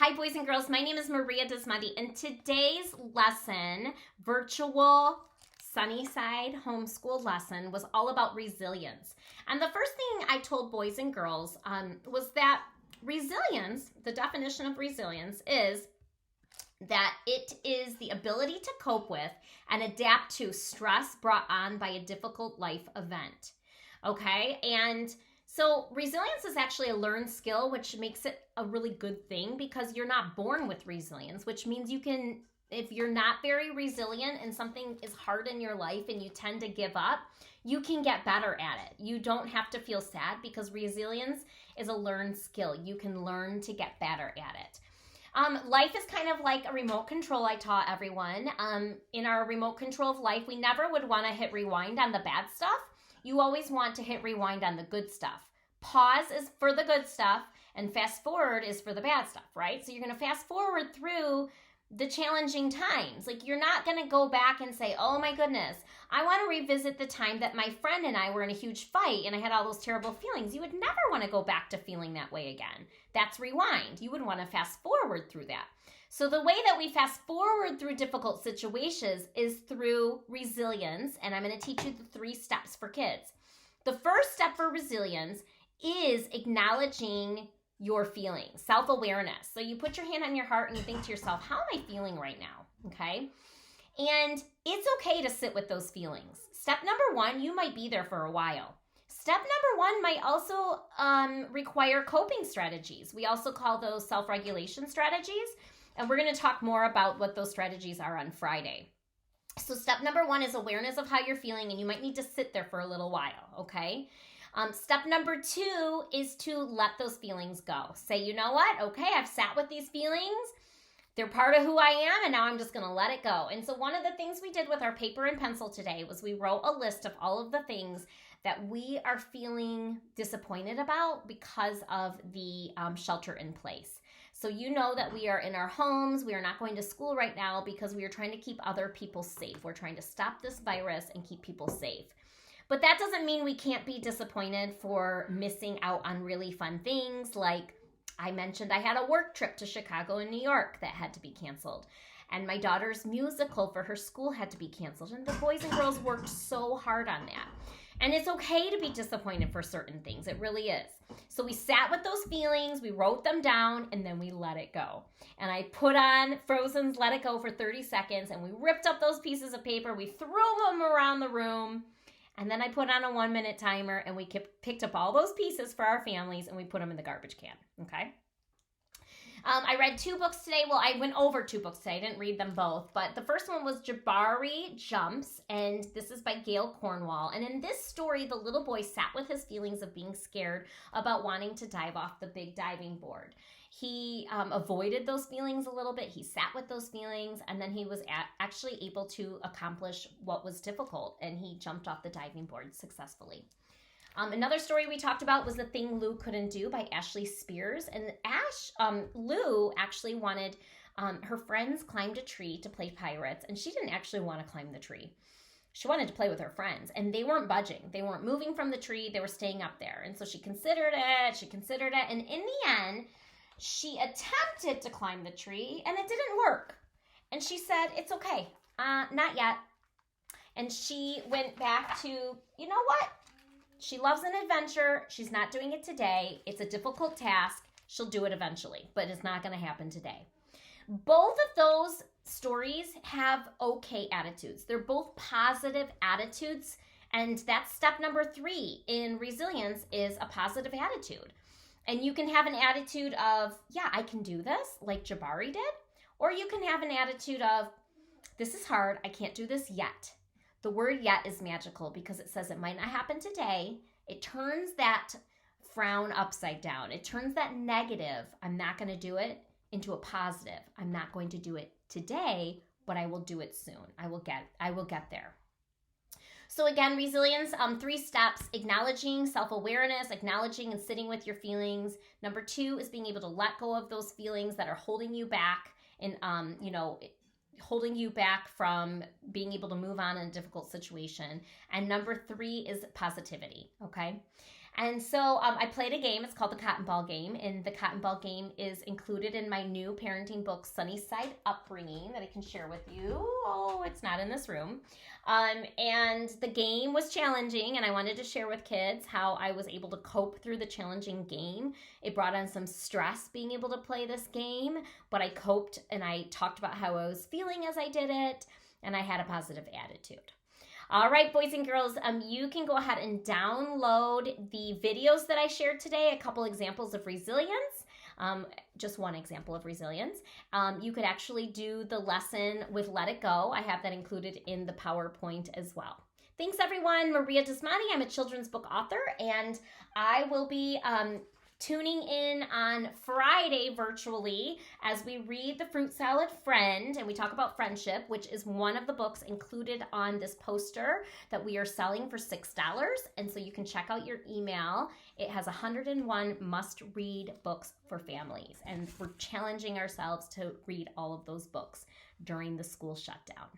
Hi, boys and girls. My name is Maria Dismondy, and today's lesson, virtual Sunny Side homeschool lesson, was all about resilience. And the first thing I told boys and girls was that resilience, the definition of resilience, is that it is the ability to cope with and adapt to stress brought on by a difficult life event. Okay? And so resilience is actually a learned skill, which makes it a really good thing because you're not born with resilience, which means you can, if you're not very resilient and something is hard in your life and you tend to give up, you can get better at it. You don't have to feel sad because resilience is a learned skill. You can learn to get better at it. Life is kind of like a remote control, I taught everyone. In our remote control of life, we never would want to hit rewind on the bad stuff. You always want to hit rewind on the good stuff. Pause is for the good stuff, and fast forward is for the bad stuff, right? So you're going to fast forward through the challenging times. Like, you're not going to go back and say, oh my goodness, I want to revisit the time that my friend and I were in a huge fight and I had all those terrible feelings. You would never want to go back to feeling that way again. That's rewind. You would want to fast forward through that. So the way that we fast forward through difficult situations is through resilience, and I'm going to teach you the 3 steps for kids. The first step for resilience is acknowledging your feelings, self-awareness. So you put your hand on your heart and you think to yourself, how am I feeling right now? Okay? And it's okay to sit with those feelings. Step number 1, you might be there for a while. Step number 1 might also require coping strategies. We also call those self-regulation strategies. And we're going to talk more about what those strategies are on Friday. So step number 1 is awareness of how you're feeling, and you might need to sit there for a little while, okay? Step number 2 is to let those feelings go. Say, you know what? Okay, I've sat with these feelings. They're part of who I am, and now I'm just going to let it go. And so one of the things we did with our paper and pencil today was we wrote a list of all of the things that we are feeling disappointed about because of the shelter in place. So you know that we are in our homes. We are not going to school right now because we are trying to keep other people safe. We're trying to stop this virus and keep people safe. But that doesn't mean we can't be disappointed for missing out on really fun things. Like I mentioned, I had a work trip to Chicago and New York that had to be canceled. And my daughter's musical for her school had to be canceled. And the boys and girls worked so hard on that. And it's okay to be disappointed for certain things. It really is. So we sat with those feelings, we wrote them down, and then we let it go. And I put on Frozen's Let It Go for 30 seconds, and we ripped up those pieces of paper, we threw them around the room, and then I put on a 1-minute timer, and we picked up all those pieces for our families, and we put them in the garbage can, okay? I read 2 books today. Well, I went over 2 books today. I didn't read them both. But the first one was Jabari Jumps, and this is by Gail Cornwall. And in this story, the little boy sat with his feelings of being scared about wanting to dive off the big diving board. He avoided those feelings a little bit. He sat with those feelings, and then he was actually able to accomplish what was difficult, and he jumped off the diving board successfully. Another story we talked about was The Thing Lou Couldn't Do by Ashley Spears. And Lou actually wanted, her friends climbed a tree to play pirates, and she didn't actually want to climb the tree. She wanted to play with her friends, and they weren't budging. They weren't moving from the tree. They were staying up there. And so she considered it, and in the end, she attempted to climb the tree, and it didn't work. And she said, it's okay, not yet. And she went back to, you know what? She loves an adventure. She's not doing it today. It's a difficult task. She'll do it eventually, but it's not going to happen today. Both of those stories have okay attitudes. They're both positive attitudes, and that's step number 3 in resilience is a positive attitude. And you can have an attitude of, yeah, I can do this, like Jabari did, or you can have an attitude of, this is hard. I can't do this yet. The word yet is magical because it says it might not happen today. It turns that frown upside down. It turns that negative, I'm not going to do it, into a positive. I'm not going to do it today, but I will do it soon. I will get there. So again, resilience, 3 steps: acknowledging self-awareness, acknowledging and sitting with your feelings. Number 2 is being able to let go of those feelings that are holding you back and, holding you back from being able to move on in a difficult situation. And number 3 is positivity, okay? And so I played a game. It's called the Cotton Ball Game. And the Cotton Ball Game is included in my new parenting book, Sunny Side Upbringing, that I can share with you. Oh, it's not in this room. And the game was challenging, and I wanted to share with kids how I was able to cope through the challenging game. It brought on some stress being able to play this game, but I coped, and I talked about how I was feeling as I did it, and I had a positive attitude. All right, boys and girls, you can go ahead and download the videos that I shared today, a couple examples of resilience, just one example of resilience. You could actually do the lesson with Let It Go. I have that included in the PowerPoint as well. Thanks, everyone. Maria Dismondy. I'm a children's book author, and I will be tuning in on Friday virtually as we read The Fruit Salad Friend, and we talk about friendship, which is one of the books included on this poster that we are selling for $6. And so you can check out your email. It has 101 must-read books for families, and we're challenging ourselves to read all of those books during the school shutdown.